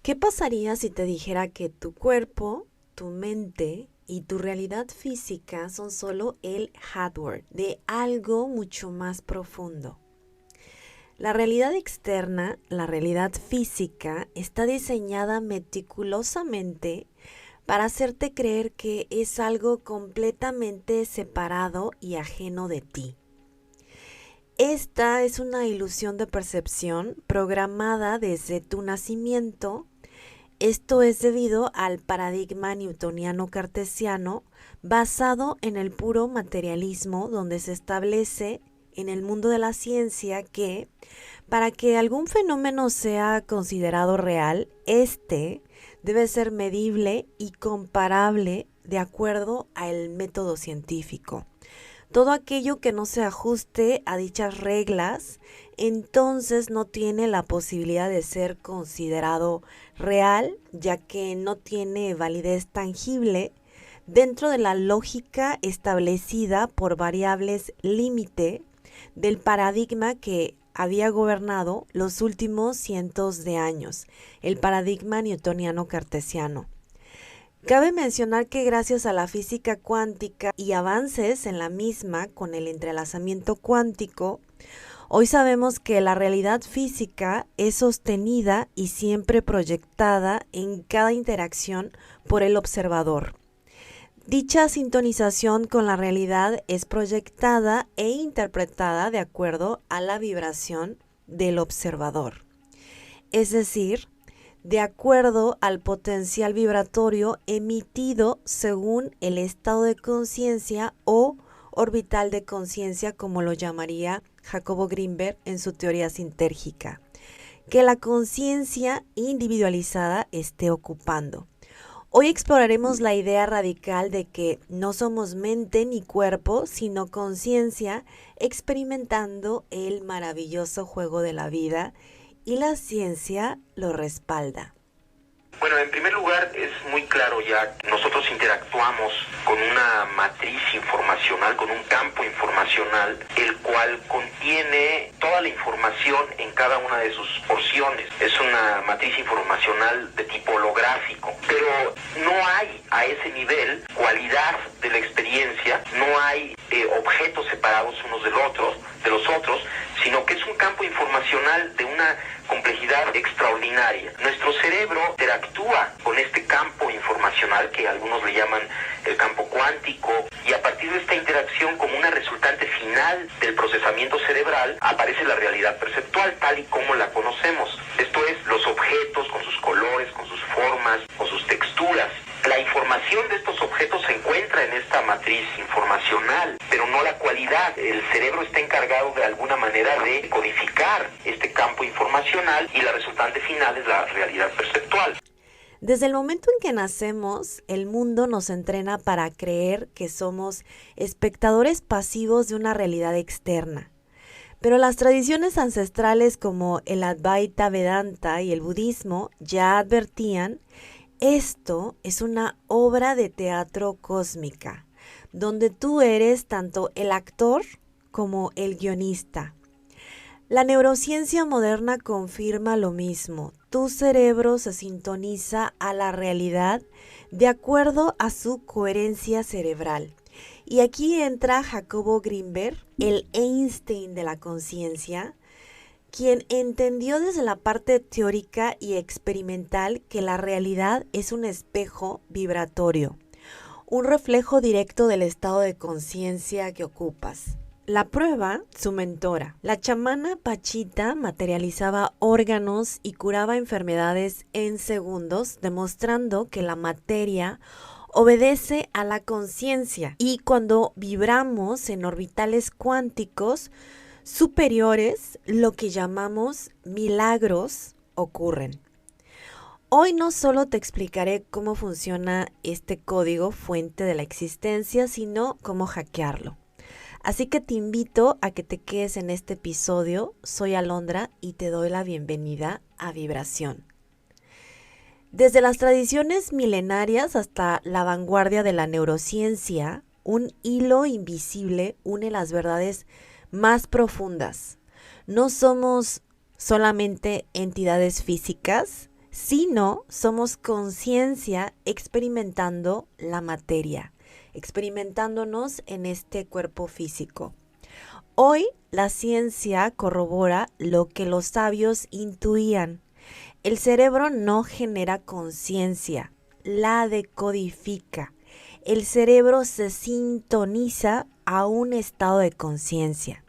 ¿Qué pasaría si te dijera que tu cuerpo, tu mente y tu realidad física son solo el hardware de algo mucho más profundo? La realidad externa, la realidad física, está diseñada meticulosamente para hacerte creer que es algo completamente separado y ajeno de ti. Esta es una ilusión de percepción programada desde tu nacimiento. Esto es debido al paradigma newtoniano cartesiano basado en el puro materialismo, donde se establece en el mundo de la ciencia que para que algún fenómeno sea considerado real, este debe ser medible y comparable de acuerdo al método científico. Todo aquello que no se ajuste a dichas reglas, entonces no tiene la posibilidad de ser considerado real, ya que no tiene validez tangible dentro de la lógica establecida por variables límite del paradigma que había gobernado los últimos cientos de años, el paradigma newtoniano cartesiano. Cabe mencionar que gracias a la física cuántica y avances en la misma con el entrelazamiento cuántico, hoy sabemos que la realidad física es sostenida y siempre proyectada en cada interacción por el observador. Dicha sintonización con la realidad es proyectada e interpretada de acuerdo a la vibración del observador. Es decir, de acuerdo al potencial vibratorio emitido según el estado de conciencia o orbital de conciencia, como lo llamaría Jacobo Grinberg en su teoría sintérgica, que la conciencia individualizada esté ocupando. Hoy exploraremos la idea radical de que no somos mente ni cuerpo, sino conciencia, experimentando el maravilloso juego de la vida, y la ciencia lo respalda. Bueno, en primer lugar es muy claro ya que nosotros interactuamos con una matriz informacional, con un campo informacional, el cual contiene toda la información en cada una de sus porciones. Es una matriz informacional de tipo holográfico, pero no hay a ese nivel cualidad de la experiencia, no hay objetos separados unos de los otros, sino que es un campo informacional de una complejidad extraordinaria. Nuestro cerebro interactúa con este campo informacional que algunos le llaman el campo cuántico, y a partir de esta interacción, como una resultante final del procesamiento cerebral, aparece la realidad perceptual tal y como la conocemos. Esto es, los objetos con sus colores, con sus formas, con sus texturas. La información de estos objetos se encuentra en esta matriz informacional, pero no la cualidad. El cerebro está encargado de alguna manera de codificar este campo informacional y la resultante final es la realidad perceptual. Desde el momento en que nacemos, el mundo nos entrena para creer que somos espectadores pasivos de una realidad externa. Pero las tradiciones ancestrales como el Advaita Vedanta y el budismo ya advertían: esto es una obra de teatro cósmica, donde tú eres tanto el actor como el guionista. La neurociencia moderna confirma lo mismo. Tu cerebro se sintoniza a la realidad de acuerdo a su coherencia cerebral. Y aquí entra Jacobo Grinberg, el Einstein de la conciencia, quien entendió desde la parte teórica y experimental que la realidad es un espejo vibratorio, un reflejo directo del estado de conciencia que ocupas. La prueba, su mentora, la chamana Pachita, materializaba órganos y curaba enfermedades en segundos, demostrando que la materia obedece a la conciencia, y cuando vibramos en orbitales cuánticos superiores, lo que llamamos milagros ocurren. Hoy no solo te explicaré cómo funciona este código fuente de la existencia, sino cómo hackearlo. Así que te invito a que te quedes en este episodio. Soy Alondra y te doy la bienvenida a Vibración. Desde las tradiciones milenarias hasta la vanguardia de la neurociencia, un hilo invisible une las verdades más profundas. No somos solamente entidades físicas, sino somos conciencia experimentando la materia, experimentándonos en este cuerpo físico. Hoy la ciencia corrobora lo que los sabios intuían. El cerebro no genera conciencia, la decodifica. El cerebro se sintoniza a un estado de conciencia.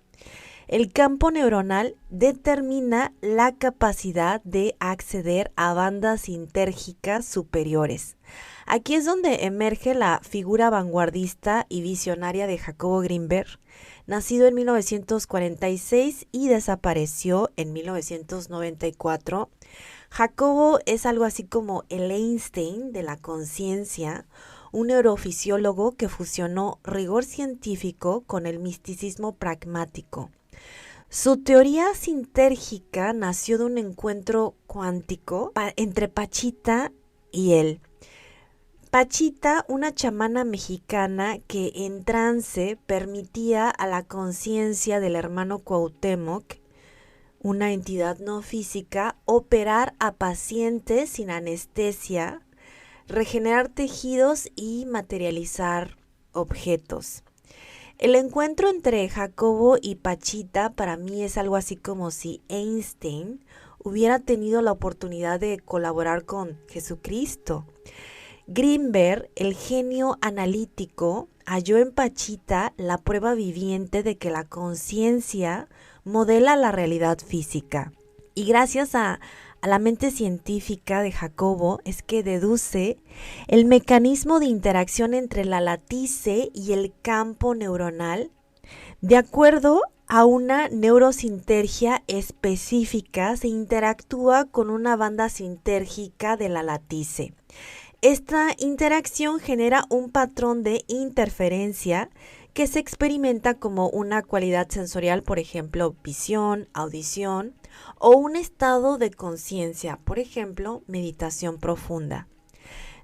El campo neuronal determina la capacidad de acceder a bandas sintérgicas superiores. Aquí es donde emerge la figura vanguardista y visionaria de Jacobo Grinberg, nacido en 1946 y desapareció en 1994. Jacobo es algo así como el Einstein de la conciencia, un neurofisiólogo que fusionó rigor científico con el misticismo pragmático. Su teoría sintérgica nació de un encuentro cuántico entre Pachita y él. Pachita, una chamana mexicana que en trance permitía a la conciencia del hermano Cuauhtémoc, una entidad no física, operar a pacientes sin anestesia, regenerar tejidos y materializar objetos. El encuentro entre Jacobo y Pachita para mí es algo así como si Einstein hubiera tenido la oportunidad de colaborar con Jesucristo. Grinberg, el genio analítico, halló en Pachita la prueba viviente de que la conciencia modela la realidad física. Y gracias a la mente científica de Jacobo es que deduce el mecanismo de interacción entre la latice y el campo neuronal de acuerdo a una neurosintergia específica. Se interactúa con una banda sintérgica de la latice. Esta interacción genera un patrón de interferencia que se experimenta como una cualidad sensorial, por ejemplo, visión, audición, o un estado de conciencia, por ejemplo, meditación profunda.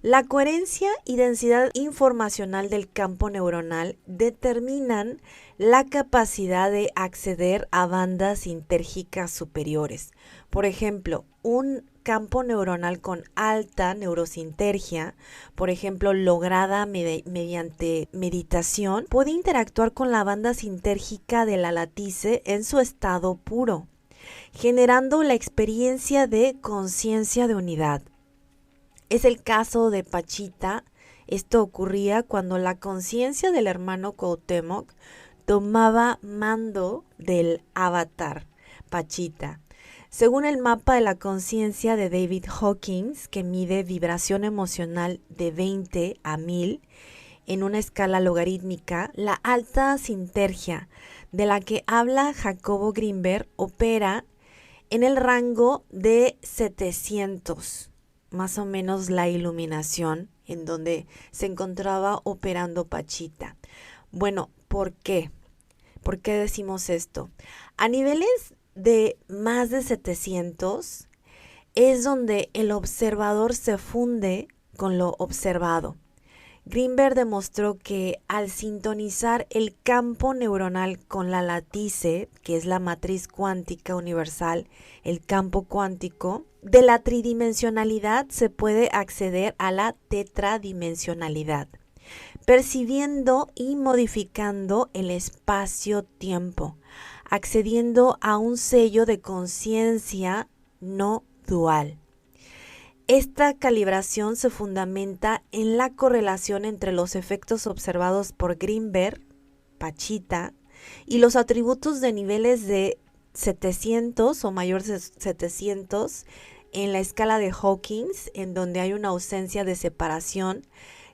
La coherencia y densidad informacional del campo neuronal determinan la capacidad de acceder a bandas sintérgicas superiores. Por ejemplo, un campo neuronal con alta neurosintergia, por ejemplo, lograda mediante meditación, puede interactuar con la banda sintérgica de la latice en su estado puro, generando la experiencia de conciencia de unidad. Es el caso de Pachita. Esto ocurría cuando la conciencia del hermano Cuauhtémoc tomaba mando del avatar Pachita. Según el mapa de la conciencia de David Hawkins, que mide vibración emocional de 20 a 1000 en una escala logarítmica, la alta sintergia de la que habla Jacobo Grinberg opera en el rango de 700, más o menos la iluminación en donde se encontraba operando Pachita. Bueno, ¿por qué? ¿Por qué decimos esto? A niveles de más de 700 es donde el observador se funde con lo observado. Grinberg demostró que al sintonizar el campo neuronal con la latice, que es la matriz cuántica universal, el campo cuántico, de la tridimensionalidad se puede acceder a la tetradimensionalidad, percibiendo y modificando el espacio-tiempo, accediendo a un sello de conciencia no dual. Esta calibración se fundamenta en la correlación entre los efectos observados por Grinberg, Pachita, y los atributos de niveles de 700 o mayor de 700 en la escala de Hawkins, en donde hay una ausencia de separación,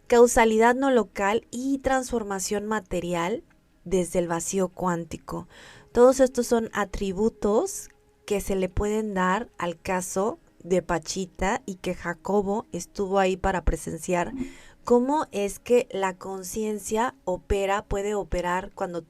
causalidad no local y transformación material desde el vacío cuántico. Todos estos son atributos que se le pueden dar al caso de Pachita y que Jacobo estuvo ahí para presenciar cómo es que la conciencia puede operar cuando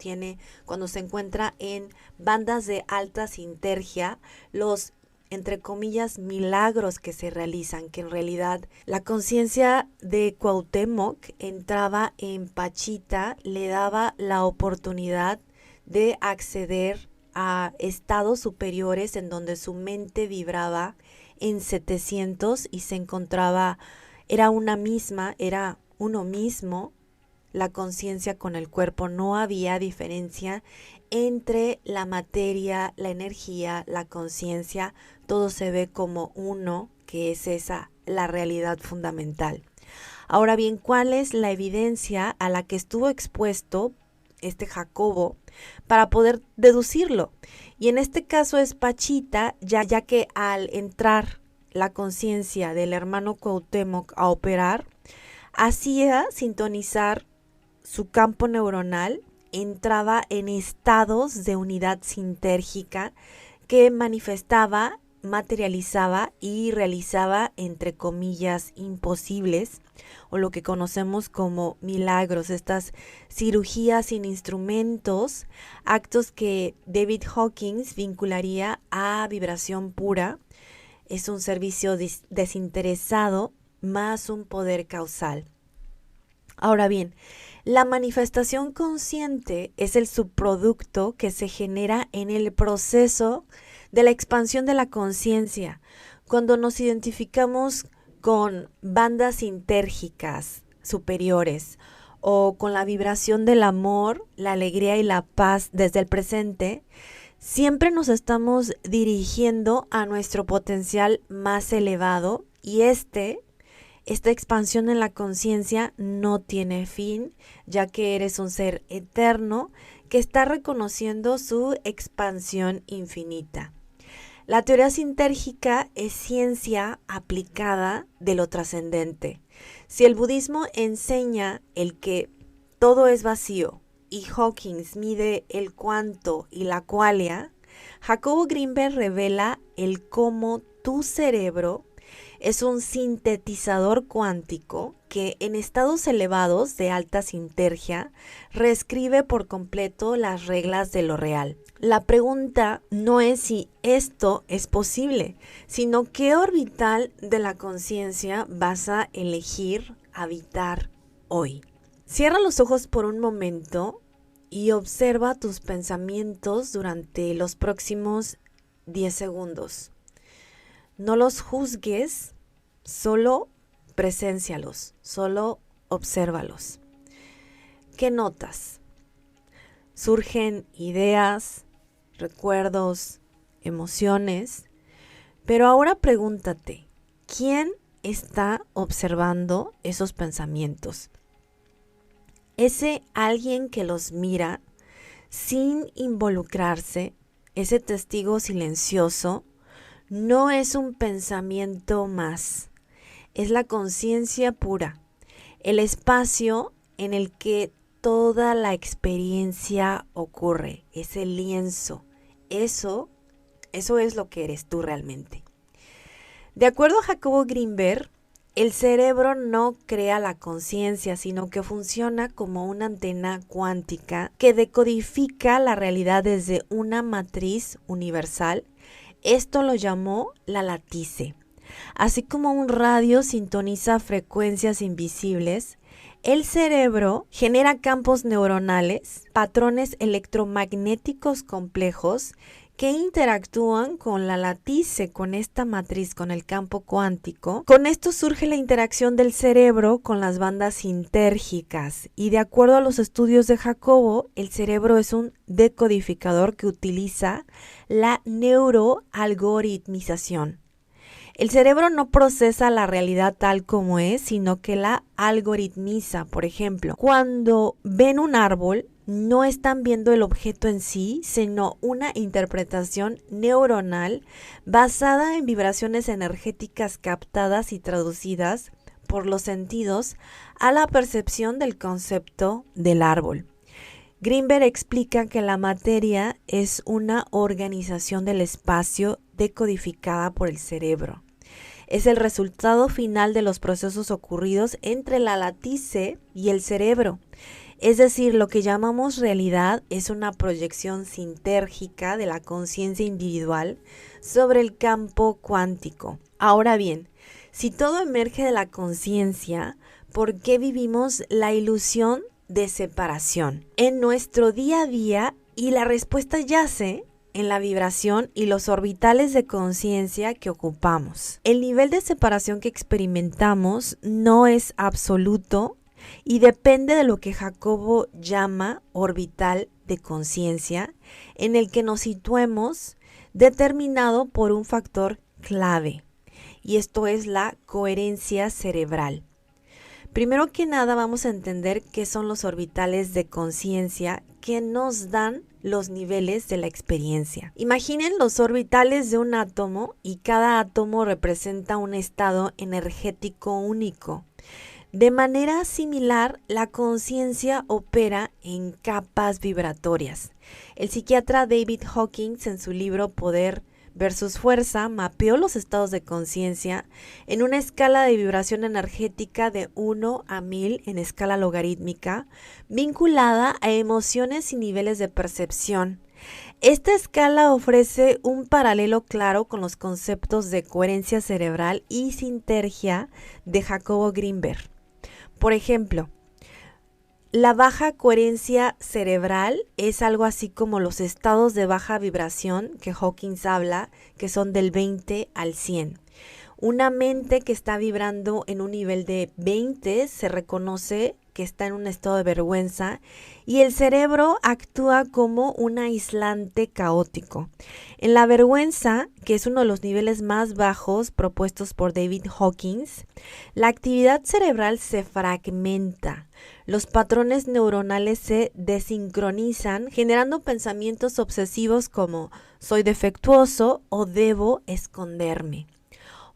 se encuentra en bandas de alta sintergia, los entre comillas milagros que se realizan, que en realidad la conciencia de Cuauhtémoc entraba en Pachita, le daba la oportunidad de acceder a estados superiores en donde su mente vibraba en 700 y se encontraba, era uno mismo, la conciencia con el cuerpo. No había diferencia entre la materia, la energía, la conciencia. Todo se ve como uno, que es esa, la realidad fundamental. Ahora bien, ¿cuál es la evidencia a la que estuvo expuesto Jacobo para poder deducirlo? Y en este caso es Pachita, ya que al entrar la conciencia del hermano Cuauhtémoc a operar, hacía sintonizar su campo neuronal, entraba en estados de unidad sintérgica que manifestaba, materializaba y realizaba, entre comillas, imposibles, o lo que conocemos como milagros, estas cirugías sin instrumentos, actos que David Hawkins vincularía a vibración pura. Es un servicio desinteresado más un poder causal. Ahora bien, la manifestación consciente es el subproducto que se genera en el proceso de la expansión de la conciencia, cuando nos identificamos con bandas sintérgicas superiores o con la vibración del amor, la alegría y la paz desde el presente. Siempre nos estamos dirigiendo a nuestro potencial más elevado y esta expansión en la conciencia no tiene fin, ya que eres un ser eterno que está reconociendo su expansión infinita. La teoría sintérgica es ciencia aplicada de lo trascendente. Si el budismo enseña el que todo es vacío y Hawkins mide el cuánto y la qualia, Jacobo Grinberg revela el cómo tu cerebro es un sintetizador cuántico que en estados elevados de alta sintergia reescribe por completo las reglas de lo real. La pregunta no es si esto es posible, sino qué orbital de la conciencia vas a elegir habitar hoy. Cierra los ojos por un momento y observa tus pensamientos durante los próximos 10 segundos. No los juzgues, solo preséncialos, solo obsérvalos. ¿Qué notas? Surgen ideas, recuerdos, emociones, pero ahora pregúntate, ¿quién está observando esos pensamientos? Ese alguien que los mira sin involucrarse, ese testigo silencioso, no es un pensamiento más, es la conciencia pura, el espacio en el que toda la experiencia ocurre, ese lienzo. Eso es lo que eres tú realmente. De acuerdo a Jacobo Grinberg, el cerebro no crea la conciencia, sino que funciona como una antena cuántica que decodifica la realidad desde una matriz universal. Esto lo llamó la latice. Así como un radio sintoniza frecuencias invisibles, el cerebro genera campos neuronales, patrones electromagnéticos complejos que interactúan con la latice, con esta matriz, con el campo cuántico. Con esto surge la interacción del cerebro con las bandas sintérgicas y de acuerdo a los estudios de Jacobo, el cerebro es un decodificador que utiliza la neuroalgoritmización. El cerebro no procesa la realidad tal como es, sino que la algoritmiza. Por ejemplo, cuando ven un árbol, no están viendo el objeto en sí, sino una interpretación neuronal basada en vibraciones energéticas captadas y traducidas por los sentidos a la percepción del concepto del árbol. Grinberg explica que la materia es una organización del espacio decodificada por el cerebro. Es el resultado final de los procesos ocurridos entre la latice y el cerebro. Es decir, lo que llamamos realidad es una proyección sintérgica de la conciencia individual sobre el campo cuántico. Ahora bien, si todo emerge de la conciencia, ¿por qué vivimos la ilusión de separación en nuestro día a día? Y la respuesta yace en la vibración y los orbitales de conciencia que ocupamos. El nivel de separación que experimentamos no es absoluto y depende de lo que Jacobo llama orbital de conciencia, en el que nos situemos, determinado por un factor clave, y esto es la coherencia cerebral. Primero que nada vamos a entender qué son los orbitales de conciencia que nos dan los niveles de la experiencia. Imaginen los orbitales de un átomo y cada átomo representa un estado energético único. De manera similar, la conciencia opera en capas vibratorias. El psiquiatra David Hawkins, en su libro Poder versus Fuerza, mapeó los estados de conciencia en una escala de vibración energética de 1 a 1000 en escala logarítmica, vinculada a emociones y niveles de percepción. Esta escala ofrece un paralelo claro con los conceptos de coherencia cerebral y sintergia de Jacobo Grinberg. Por ejemplo, la baja coherencia cerebral es algo así como los estados de baja vibración que Hawkins habla, que son del 20 al 100. Una mente que está vibrando en un nivel de 20 se reconoce que está en un estado de vergüenza y el cerebro actúa como un aislante caótico. En la vergüenza, que es uno de los niveles más bajos propuestos por David Hawkins, la actividad cerebral se fragmenta. Los patrones neuronales se desincronizan, generando pensamientos obsesivos como soy defectuoso o debo esconderme.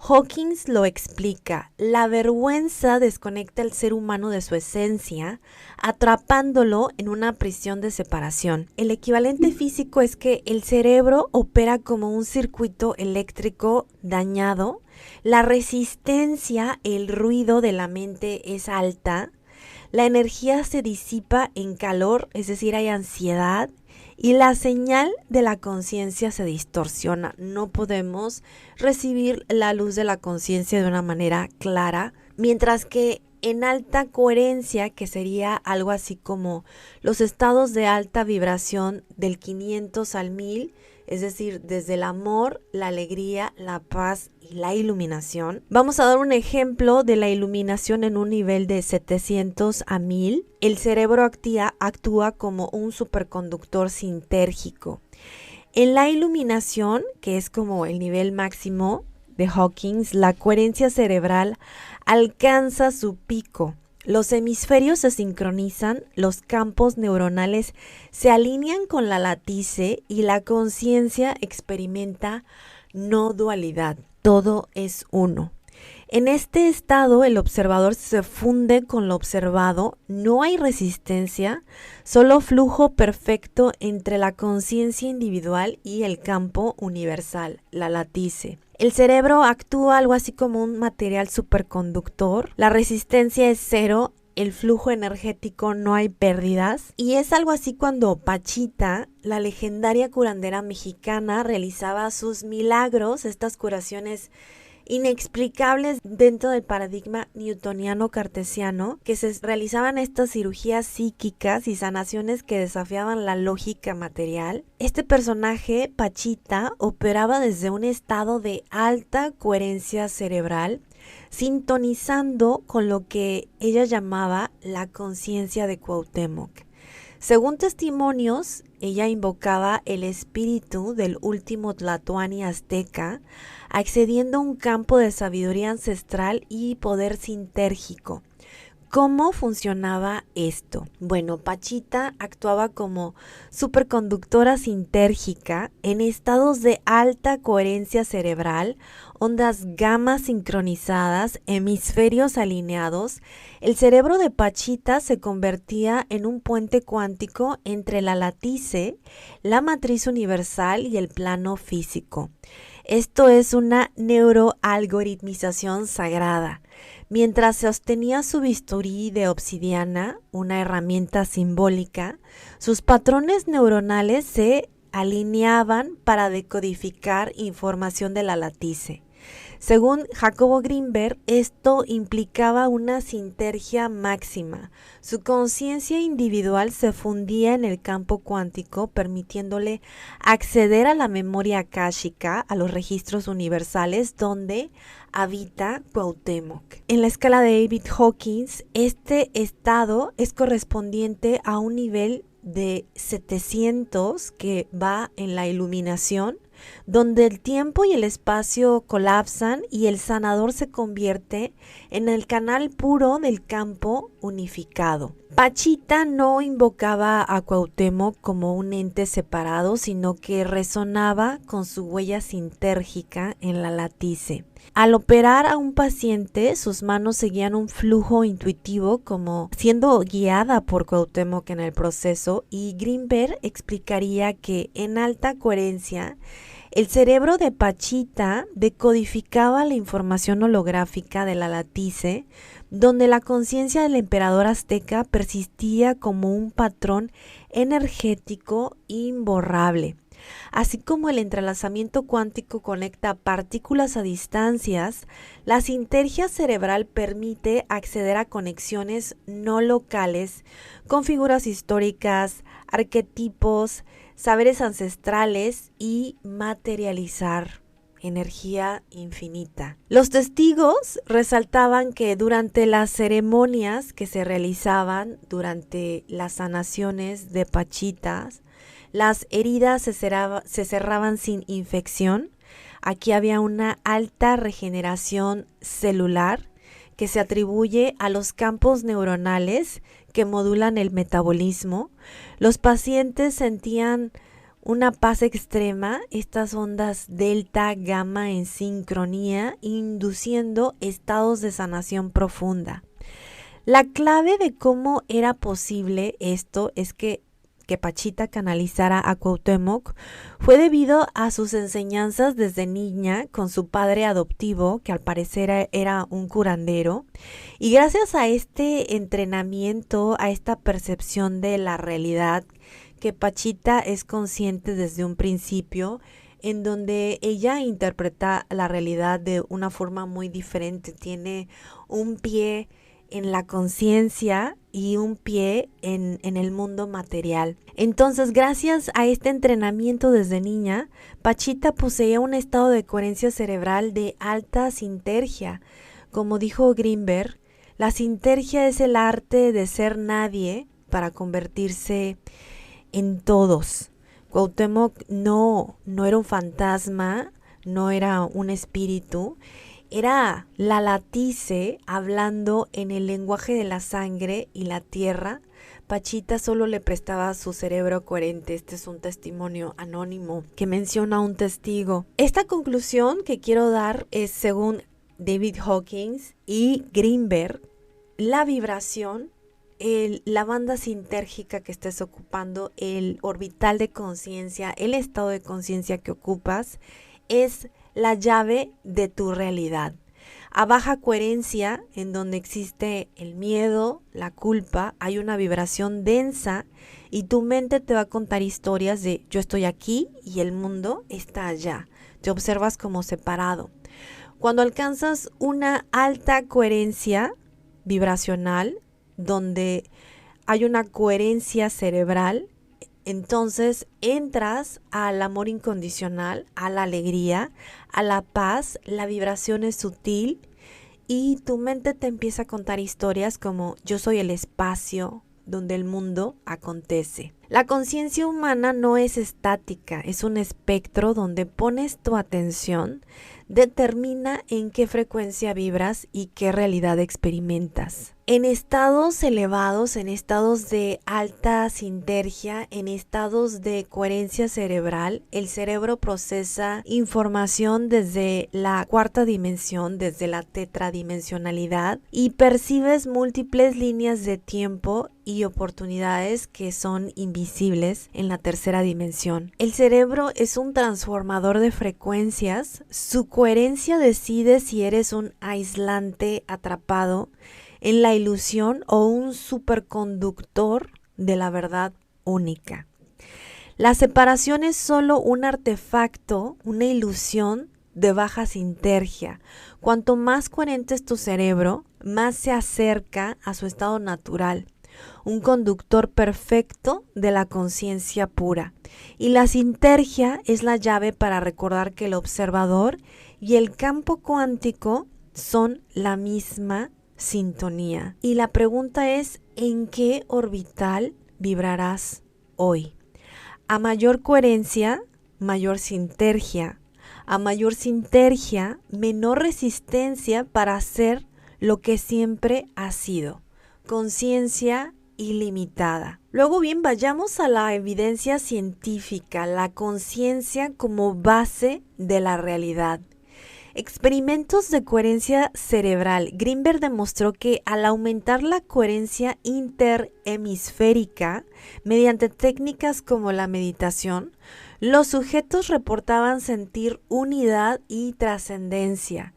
Hawkins lo explica, la vergüenza desconecta al ser humano de su esencia, atrapándolo en una prisión de separación. El equivalente físico es que el cerebro opera como un circuito eléctrico dañado, la resistencia, el ruido de la mente es alta, la energía se disipa en calor, es decir, hay ansiedad, y la señal de la conciencia se distorsiona. No podemos recibir la luz de la conciencia de una manera clara, mientras que en alta coherencia, que sería algo así como los estados de alta vibración del 500 al 1000, es decir, desde el amor, la alegría, la paz y la iluminación. Vamos a dar un ejemplo de la iluminación en un nivel de 700 a 1000. El cerebro actúa como un superconductor sintérgico. En la iluminación, que es como el nivel máximo de Hawkins, la coherencia cerebral alcanza su pico. Los hemisferios se sincronizan, los campos neuronales se alinean con la latice y la conciencia experimenta no dualidad. Todo es uno. En este estado, el observador se funde con lo observado, no hay resistencia, solo flujo perfecto entre la conciencia individual y el campo universal, la latice. El cerebro actúa algo así como un material superconductor, la resistencia es cero, el flujo energético no hay pérdidas, y es algo así cuando Pachita, la legendaria curandera mexicana, realizaba sus milagros, estas curaciones inexplicables dentro del paradigma newtoniano cartesiano, que se realizaban estas cirugías psíquicas y sanaciones que desafiaban la lógica material. Este personaje, Pachita, operaba desde un estado de alta coherencia cerebral, sintonizando con lo que ella llamaba la conciencia de Cuauhtémoc. Según testimonios, ella invocaba el espíritu del último tlatoani azteca, accediendo a un campo de sabiduría ancestral y poder sintérgico. ¿Cómo funcionaba esto? Bueno, Pachita actuaba como superconductora sintérgica en estados de alta coherencia cerebral, ondas gamma sincronizadas, hemisferios alineados. El cerebro de Pachita se convertía en un puente cuántico entre la latice, la matriz universal y el plano físico. Esto es una neuroalgoritmización sagrada. Mientras sostenía su bisturí de obsidiana, una herramienta simbólica, sus patrones neuronales se alineaban para decodificar información de la latice. Según Jacobo Grinberg, esto implicaba una sinergia máxima. Su conciencia individual se fundía en el campo cuántico, permitiéndole acceder a la memoria akáshica, a los registros universales donde habita Cuauhtémoc. En la escala de David Hawkins, este estado es correspondiente a un nivel de 700 que va en la iluminación, donde el tiempo y el espacio colapsan y el sanador se convierte en el canal puro del campo unificado. Pachita no invocaba a Cuauhtémoc como un ente separado, sino que resonaba con su huella sintérgica en la latice. Al operar a un paciente, sus manos seguían un flujo intuitivo como siendo guiada por Cuauhtémoc en el proceso, y Grinberg explicaría que en alta coherencia el cerebro de Pachita decodificaba la información holográfica de la latice, donde la conciencia del emperador azteca persistía como un patrón energético imborrable. Así como el entrelazamiento cuántico conecta partículas a distancias, la sinergia cerebral permite acceder a conexiones no locales con figuras históricas, arquetipos, saberes ancestrales y materializar energía infinita. Los testigos resaltaban que durante las ceremonias que se realizaban durante las sanaciones de Pachitas, las heridas se cerraban sin infección. Aquí había una alta regeneración celular que se atribuye a los campos neuronales que modulan el metabolismo. Los pacientes sentían una paz extrema, estas ondas delta, gamma en sincronía, induciendo estados de sanación profunda. La clave de cómo era posible esto es que Pachita canalizara a Cuauhtémoc fue debido a sus enseñanzas desde niña con su padre adoptivo, que al parecer era un curandero, y gracias a este entrenamiento, a esta percepción de la realidad, que Pachita es consciente desde un principio, en donde ella interpreta la realidad de una forma muy diferente, tiene un pie en la conciencia y un pie en el mundo material. Entonces, gracias a este entrenamiento desde niña, Pachita poseía un estado de coherencia cerebral de alta sinergia. Como dijo Grinberg, la sinergia es el arte de ser nadie para convertirse en todos. Cuauhtémoc no era un fantasma, no era un espíritu, era la latice hablando en el lenguaje de la sangre y la tierra. Pachita solo le prestaba su cerebro coherente. Este es un testimonio anónimo que menciona a un testigo. Esta conclusión que quiero dar es, según David Hawkins y Grinberg, la vibración, la banda sintérgica que estés ocupando, el orbital de conciencia, el estado de conciencia que ocupas, es la llave de tu realidad. A baja coherencia, en donde existe el miedo, la culpa, hay una vibración densa y tu mente te va a contar historias de yo estoy aquí y el mundo está allá. Te observas como separado. Cuando alcanzas una alta coherencia vibracional, donde hay una coherencia cerebral, entonces entras al amor incondicional, a la alegría, a la paz. La vibración es sutil y tu mente te empieza a contar historias como yo soy el espacio donde el mundo acontece. La conciencia humana no es estática, es un espectro donde pones tu atención, determina en qué frecuencia vibras y qué realidad experimentas. En estados elevados, en estados de alta sinergia, en estados de coherencia cerebral, el cerebro procesa información desde la cuarta dimensión, desde la tetradimensionalidad, y percibes múltiples líneas de tiempo y oportunidades que son invisibles en la tercera dimensión. El cerebro es un transformador de frecuencias. Su coherencia decide si eres un aislante atrapado en la ilusión o un superconductor de la verdad única. La separación es solo un artefacto, una ilusión de baja sintergia. Cuanto más coherente es tu cerebro, más se acerca a su estado natural, un conductor perfecto de la conciencia pura. Y la sintergia es la llave para recordar que el observador y el campo cuántico son la misma sintonía. Y la pregunta es, ¿en qué orbital vibrarás hoy? A mayor coherencia, mayor sintergia. A mayor sintergia, menor resistencia para hacer lo que siempre ha sido. Conciencia ilimitada. Luego bien, vayamos a la evidencia científica, la conciencia como base de la realidad. Experimentos de coherencia cerebral. Greenberg demostró que al aumentar la coherencia interhemisférica mediante técnicas como la meditación, los sujetos reportaban sentir unidad y trascendencia.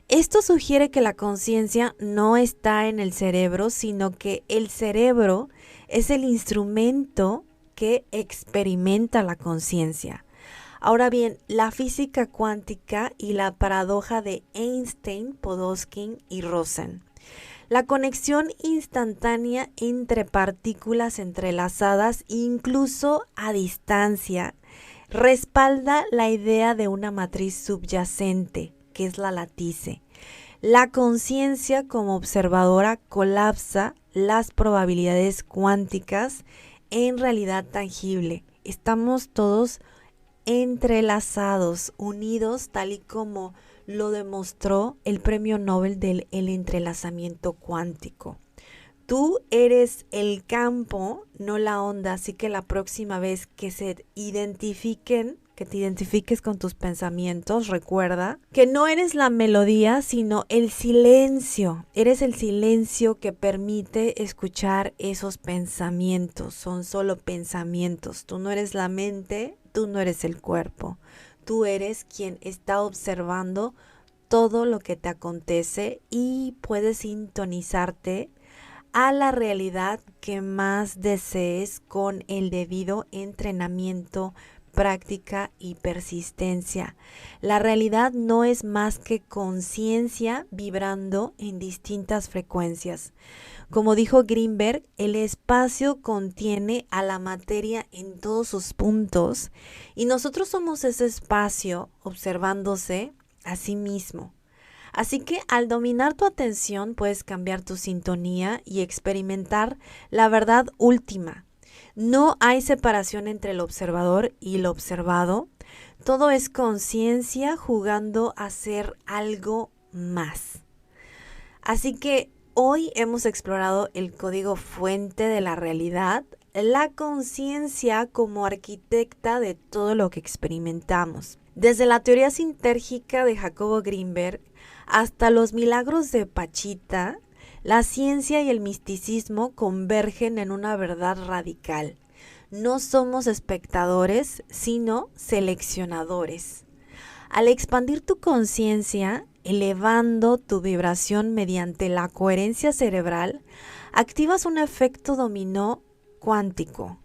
Esto sugiere que la conciencia no está en el cerebro, sino que el cerebro es el instrumento que experimenta la conciencia. Ahora bien, la física cuántica y la paradoja de Einstein, Podolsky y Rosen. La conexión instantánea entre partículas entrelazadas, incluso a distancia, respalda la idea de una matriz subyacente, que es la latice. La conciencia como observadora colapsa las probabilidades cuánticas en realidad tangible. Estamos todos entrelazados, unidos, tal y como lo demostró el premio Nobel del entrelazamiento cuántico. Tú eres el campo, no la onda, así que la próxima vez que te identifiques con tus pensamientos, recuerda que no eres la melodía, sino el silencio. Eres el silencio que permite escuchar esos pensamientos. Son solo pensamientos. Tú no eres la mente, tú no eres el cuerpo. Tú eres quien está observando todo lo que te acontece y puedes sintonizarte a la realidad que más desees con el debido entrenamiento, práctica y persistencia. La realidad no es más que conciencia vibrando en distintas frecuencias. Como dijo Greenberg, el espacio contiene a la materia en todos sus puntos y nosotros somos ese espacio observándose a sí mismo. Así que al dominar tu atención puedes cambiar tu sintonía y experimentar la verdad última. No hay separación entre el observador y lo observado. Todo es conciencia jugando a ser algo más. Así que hoy hemos explorado el código fuente de la realidad, la conciencia como arquitecta de todo lo que experimentamos. Desde la teoría sintérgica de Jacobo Greenberg hasta los milagros de Pachita, la ciencia y el misticismo convergen en una verdad radical. No somos espectadores, sino seleccionadores. Al expandir tu conciencia, elevando tu vibración mediante la coherencia cerebral, activas un efecto dominó cuántico.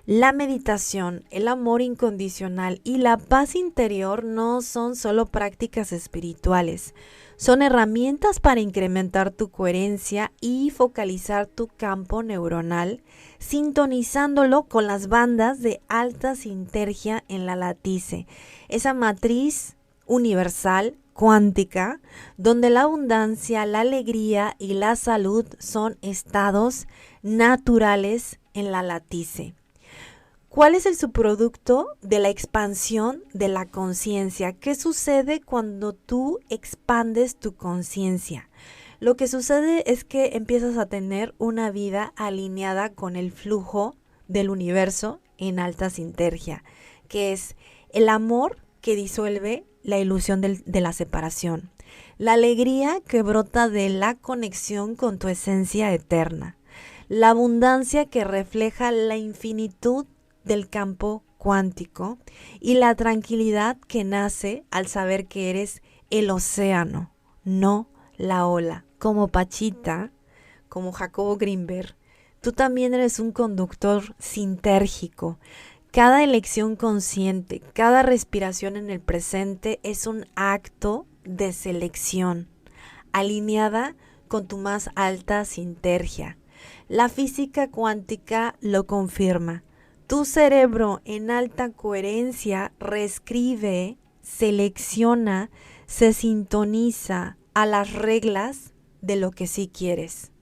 La meditación, el amor incondicional y la paz interior no son solo prácticas espirituales, son herramientas para incrementar tu coherencia y focalizar tu campo neuronal, sintonizándolo con las bandas de alta sintergia en la latice, esa matriz universal cuántica, donde la abundancia, la alegría y la salud son estados naturales en la latice. ¿Cuál es el subproducto de la expansión de la conciencia? ¿Qué sucede cuando tú expandes tu conciencia? Lo que sucede es que empiezas a tener una vida alineada con el flujo del universo en alta sintergia, que es el amor que disuelve la ilusión de la separación, la alegría que brota de la conexión con tu esencia eterna, la abundancia que refleja la infinitud del campo cuántico y la tranquilidad que nace al saber que eres el océano, no la ola. Como Pachita, como Jacobo Greenberg, tú también eres un conductor sintérgico Cada elección consciente, cada respiración en el presente es un acto de selección, alineada con tu más alta sinergia. La física cuántica lo confirma. Tu cerebro en alta coherencia reescribe, selecciona, se sintoniza a las reglas de lo que sí quieres.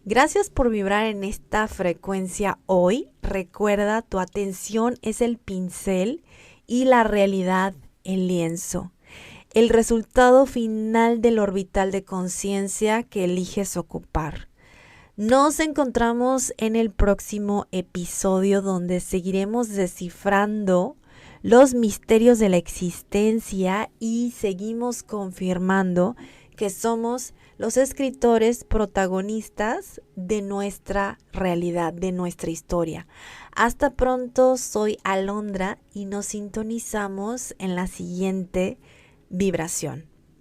Gracias por vibrar en esta frecuencia hoy. Recuerda, tu atención es el pincel y la realidad el lienzo. El resultado final del orbital de conciencia que eliges ocupar. Nos encontramos en el próximo episodio donde seguiremos descifrando los misterios de la existencia y seguimos confirmando que somos los escritores protagonistas de nuestra realidad, de nuestra historia. Hasta pronto, soy Alondra y nos sintonizamos en la siguiente vibración.